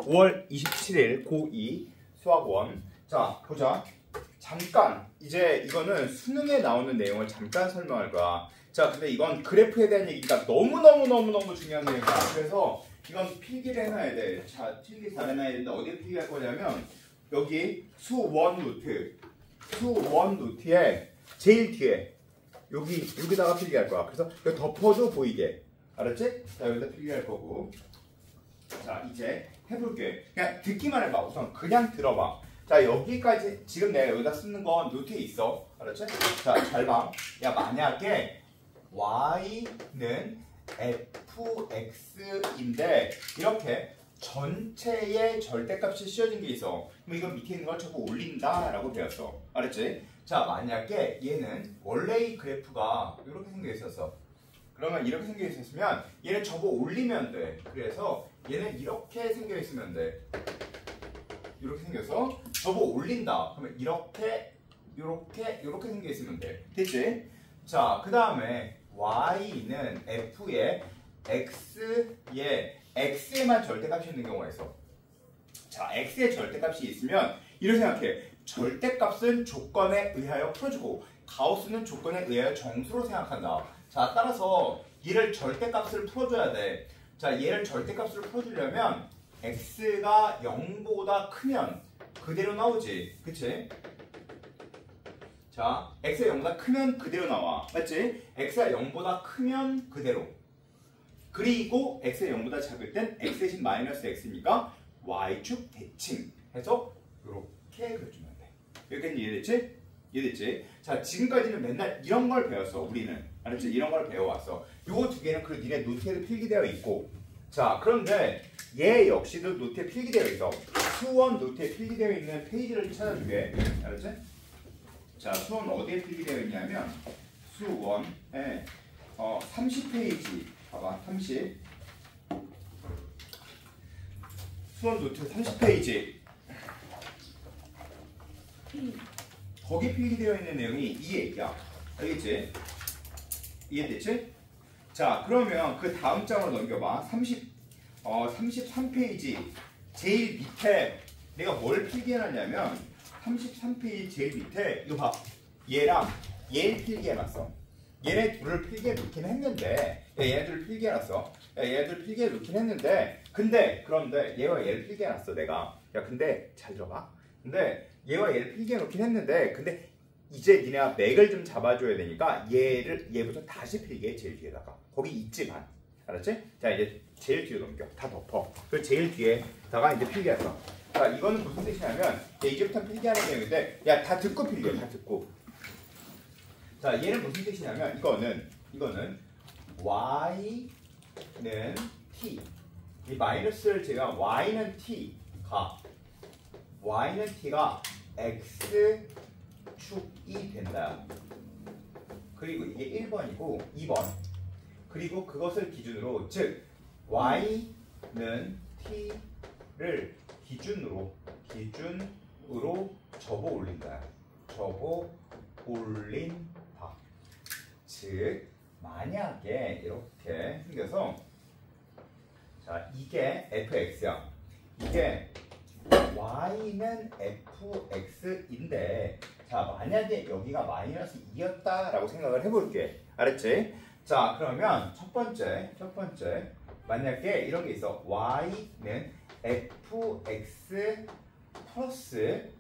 5월 27일 고2 수학원. 자, 보자. 잠깐, 이제 이거는 수능에 나오는 내용을 잠깐 설명할 거야. 자, 근데 이건 그래프에 대한 얘기가 너무너무 중요한 내용이야. 그래서 이건 필기를 해놔야 돼. 자, 필기 잘 해놔야 되는데 어디에 필기할 거냐면 여기 수원 노트에 제일 뒤에 여기다가 필기할 거야. 그래서 이거 덮어도 보이게. 알았지? 자, 여기다 필기할 거고. 자, 이제 해볼게. 그냥 듣기만 해봐. 우선 그냥 들어봐. 자, 여기까지 지금 내가 여기다 쓰는 건 노트에 있어. 알았지? 자, 잘 봐. 야, 만약에 y는 fx인데 이렇게 전체의 절대값이 씌워진 게 있어. 그럼 이건 밑에 있는 걸 자꾸 올린다 라고 배웠어. 알았지? 자, 만약에 얘는 원래 이 그래프가 이렇게 생겨 있었어. 그러면 이렇게 생겨 있었으면 얘는 접어 올리면 돼. 그래서 얘는 이렇게 생겨 있으면 돼. 이렇게 생겨서 접어 올린다. 그러면 이렇게 생겨 있으면 돼. 됐지? 자, 그 다음에 y는 f의 x에만 절대값이 있는 경우가 있어. 자, x의 절대값이 있으면 이렇게 생각해. 절대값은 조건에 의하여 풀어주고 가우스는 조건에 의하여 정수로 생각한다. 자, 따라서 얘를 절대값을 풀어줘야 돼. 자, 얘를 절대값으로 풀어주려면 x가 0보다 크면 그대로 나오지. 그치? 자, x가 0보다 크면 그대로 나와. 맞지? x가 0보다 크면 그대로. 그리고 x가 0보다 작을 땐 x 대신 마이너스 x니까 y축 대칭 해서 이렇게 그려주면 돼. 여기까지 이해됐지? 이해됐지? 자, 지금까지는 맨날 이런 걸 배웠어. 우리는. 알았지? 이런 걸 배워왔어. 요거 두 개는 그리고 니네 노트에도 필기되어 있고. 자, 그런데 얘 역시도 노트에 필기되어 있어. 수원 노트에 필기되어 있는 페이지를 찾아주게. 알았지? 자, 수원 어디에 필기되어 있냐면 수원에 30페이지 봐봐. 30 수원 노트 30페이지 거기 필기되어 있는 내용이 이 얘기야. 알겠지? 이해됐지? 자, 그러면 그 다음 장으로 넘겨봐. 33페이지 제일 밑에 내가 뭘 필기해놨냐면 33페이지 제일 밑에 이거 봐. 얘랑 얘를 필기해놨어. 얘네 둘을 필기해놓긴 했는데 얘네들을 필기해놨어. 얘네들 필기해놓긴 했는데 그런데 얘와 얘를 필기해놨어 내가. 야, 근데 잘 들어봐. 근데 얘와 얘를 필기해놓긴 했는데 근데 이제 니네가 맥을 좀 잡아줘야 되니까 얘부터 다시 필기해. 제일 뒤에다가. 거기 있지만. 알았지? 자, 이제 제일 뒤로 넘겨. 다 덮어. 그리고 제일 뒤에다가 이제 필기했어. 자, 이거는 무슨 뜻이냐면 이제부터 필기하는 내용인데 야, 다 듣고 필기해. 다 듣고. 자, 얘는 무슨 뜻이냐면 이거는 y는 t. 이 마이너스를 제가 y는 t가 x축이 된다. 그리고 이게 1번이고 2번. 그리고 그것을 기준으로 즉 y는 t를 기준으로 접어 올린다. 접어 올린다. 즉 만약에 이렇게 생겨서 자, 이게 fx야. 이게 y는 fx인데 자, 만약에 여기가 마이너스 2였다라고 생각을 해볼게. 알았지? 자, 그러면 첫 번째 만약에 이런 게 있어. y는 fx 플러스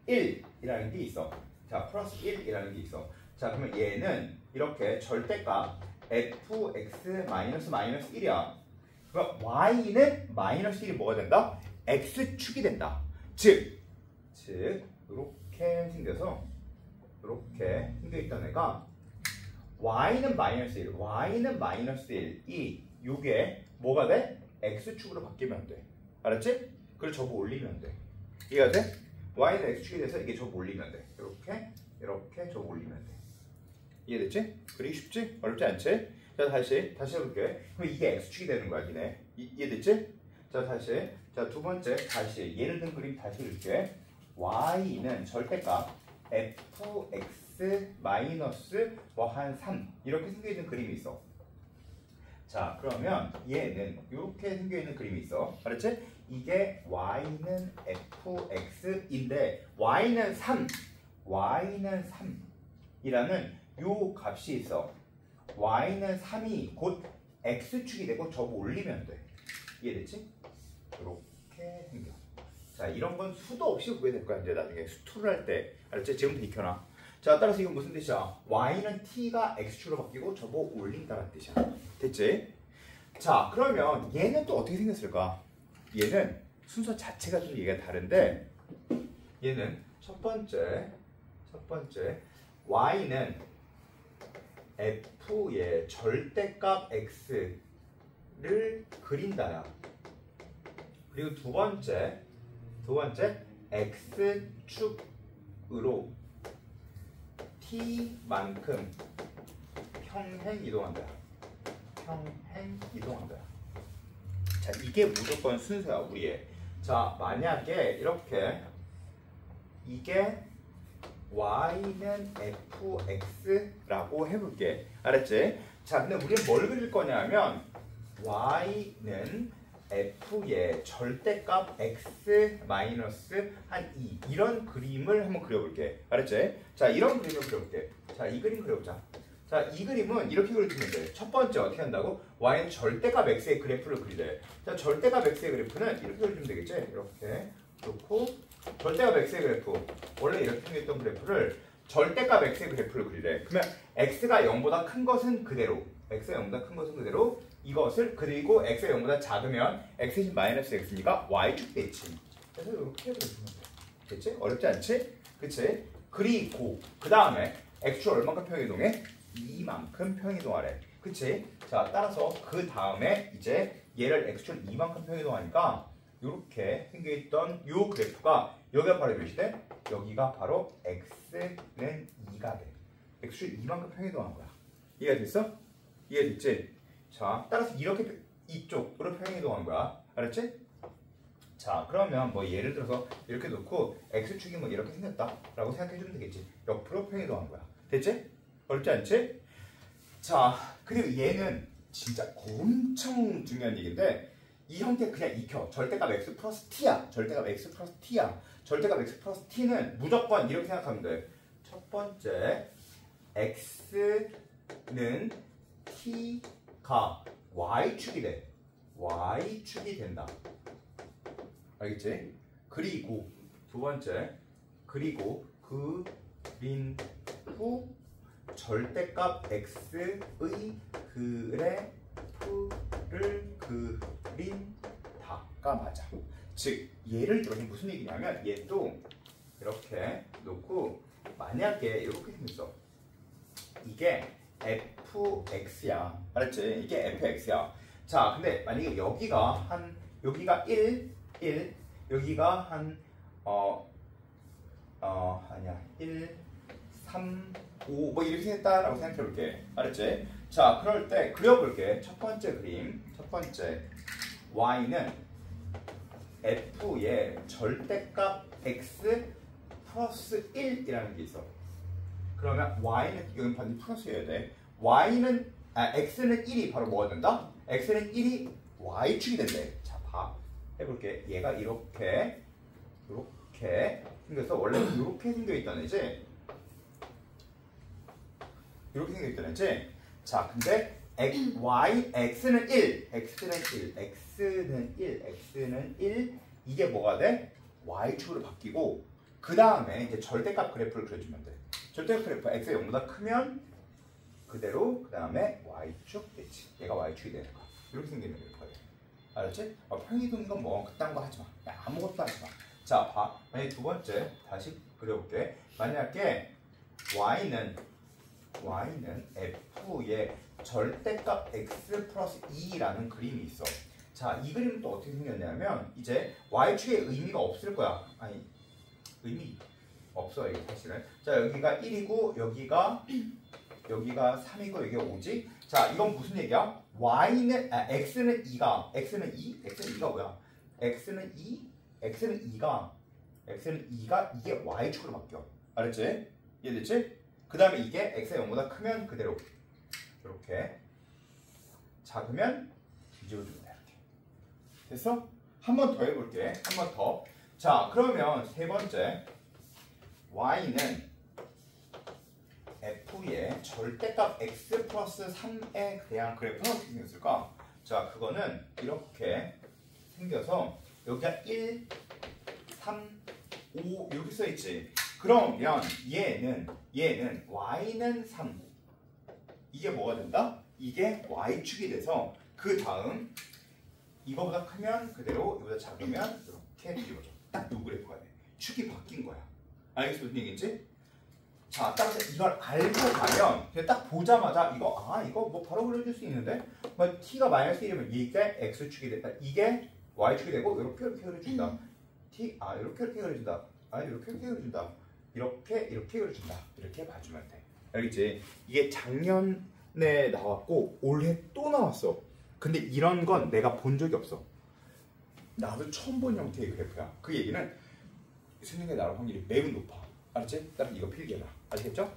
1이라는 게 있어. 자, 플러스 1이라는 게 있어. 자, 그러면 얘는 이렇게 절대값 fx 마이너스 1이야. 그럼 y는 마이너스 1이 뭐가 된다? x축이 된다. 즉 이렇게 생겨서 이렇게 생겨있던 애가 y는 마이너스 1이 요게 뭐가 돼? x축으로 바뀌면 돼. 알았지? 그리고 접어 올리면 돼. 이해가 돼? y는 x축이 돼서 이게 접어 올리면 돼. 이렇게 접어 올리면 돼. 이해됐지? 그리기 쉽지? 어렵지 않지? 자, 다시 해볼게. 그럼 이게 x축이 되는 거야, 니네. 이해됐지? 자, 다시. 자, 두 번째 다시 예를 든 그림 다시 그릴게. y는 절대값 fx 마이너스 한 3 이렇게 생겨있는 그림이 있어. 자, 그러면 얘는 이렇게 생겨있는 그림이 있어. 알았지? 이게 y는 fx인데 y는 3이라는 요 값이 있어. y는 3이 곧 x축이 되고 저거 올리면 돼. 이해됐지? 이렇게 생겨. 자, 이런 건 수도 없이 구해야 될 거야. 이제 나중에 수투를 할 때. 알았지? 지금부터 익혀놔. 자, 따라서 이건 무슨 뜻이야? y는 t가 x축으로 바뀌고 저거 올린다는 뜻이야. 됐지? 자, 그러면 얘는 또 어떻게 생겼을까? 얘는 순서 자체가 좀 얘가 다른데 얘는 첫 번째 y는 f의 절대값 x를 그린다야. 그리고 두 번째 x축으로 t만큼 평행 이동한다. 자, 이게 무조건 순서야, 우리의. 자, 만약에 이렇게 이게 y는 fx라고 해볼게. 알았지? 자, 근데 우리는 뭘 그릴 거냐면 y는 f의 절대값 x 마이너스 한 2 이런 그림을 한번 그려볼게. 알았지? 자, 이런 그림을 그려볼게. 자, 이 그림 그려보자. 자, 이 그림은 이렇게 그려주면 돼. 첫 번째 어떻게 한다고? y는 절대값 x의 그래프를 그리래. 자, 절대값 x의 그래프는 이렇게 그려주면 되겠지? 이렇게 놓고 절대값 x의 그래프 원래 이렇게 생겼던 그래프를 절대값 x의 그래프를 그리래. 그러면 x가 0보다 큰 것은 그대로 이것을 그리고 x가 0보다 작으면 x신 마이너스 x니까 y축 대칭. 그래서 이렇게 그려주면 돼. 됐지? 어렵지 않지? 그치? 그리고 그 다음에 x축 얼마큼 평이동해? 2만큼 평이동하래. 그치? 자, 따라서 그 다음에 이제 얘를 x축 2만큼 평이동하니까 이렇게 생겨있던 이 그래프가 여기가 바로 몇이 돼? 여기가 바로 x는 2가 돼. x축 2만큼 평이동한 거야. 이해가 됐어? 이해됐지? 자, 따라서 이렇게 이쪽으로 평이동한 거야. 알았지? 자, 그러면 뭐 예를 들어서 이렇게 놓고 x축이 뭐 이렇게 생겼다라고 생각해주면 되겠지. 옆으로 평이동한 거야. 됐지? 어렵지 않지? 자, 그리고 얘는 진짜 엄청 중요한 얘기인데 이 형태 그냥 익혀. 절대값 x 플러스 t야. 절대값 x 플러스 t는 무조건 이렇게 생각하면 돼. 첫 번째 x는 t가 y축이 돼. y축이 된다. 알겠지? 그리고 두 번째 그린 후 절대값 x의 그래프를 그린다가 맞아. 즉 예를 들어 무슨 얘기냐면 얘도 이렇게 놓고 만약에 이렇게 생겼어. 이게 fx야. 알았지? 이게 fx야. 자, 근데 만약에 여기가 1, 여기가 아니야 1, 3, 5 뭐 이렇게 생겼다라고 생각해볼게. 알았지? 자, 그럴 때 그려볼게. 첫 번째 그림, y는 f의 절대값 x 플러스 1이라는 게 있어. 그러면 y는 여기 반드시 플러스여야 돼. x는 1이 바로 뭐가 된다? x는 1이 y축이 된대. 자, 봐. 해볼게. 얘가 이렇게 생겨서 원래 이렇게 생겨있던 애지. 이렇게 생겨있던 애지. 자, 근데 x는 1 이게 뭐가 돼? y축으로 바뀌고 그 다음에 이제 절대값 그래프를 그려주면 돼. 절대값 그래프 x가 0보다 크면 그대로 그 다음에 y축 됐지. 얘가 y축이 되는 거야. 이렇게 생기는 거야. 알았지? 평이동인 건 뭐 그딴 거 하지 마. 야, 아무것도 하지 마. 자, 봐. 만약에 두 번째 다시 그려볼게. 만약에 y는 f의 절대값 x 플러스 2라는 그림이 있어. 자, 이 그림은 또 어떻게 생겼냐면 이제 y축에 의미가 없을 거야. 아니, 의미 없어 이게 사실은. 자, 여기가 1이고 여기가 3이고 여기가 5지. 자, 이건 무슨 얘기야? x는 2가 뭐야? x는 2가 이게 y축으로 바뀌어. 알았지? 이해됐지? 그 다음에 이게 x가 0보다 크면 그대로 이렇게 작으면 뒤집어주면 돼. 이렇게 됐어? 한 번 더 해볼게. 한 번 더. 자, 그러면 세 번째. y는 f의 절대값 x 플러스 3에 대한 그래프는 어떻게 생겼을까? 자, 그거는 이렇게 생겨서 여기가 1, 3, 5 이렇게 써있지. 그러면 얘는 y는 3. 이게 뭐가 된다? 이게 y축이 돼서 그 다음 이거보다 크면 그대로 이거보다 작으면 이렇게 뒤집어져. 딱 요 그래프가 돼. 축이 바뀐 거야. 알겠어? 무슨 얘기인지? 자, 따라서 이걸 알고 가면 그냥 딱 보자마자 이거 뭐 바로 그려줄 수 있는데 뭐 t가 마이너스 1이면 이게 x축이 됐다. 이게 y축이 되고 이렇게 그려준다. 이렇게 그려준다. 이렇게 그려준다. 이렇게 그려준다. 이렇게 봐주면 돼. 알겠지? 이게 작년에 나왔고 올해 또 나왔어. 근데 이런 건 내가 본 적이 없어. 나도 처음 본 형태의 그래프야. 그 얘기는 수능에 나올 확률이 매우 높아. 알았지? 따라서 이거 필기해라. 아시겠죠?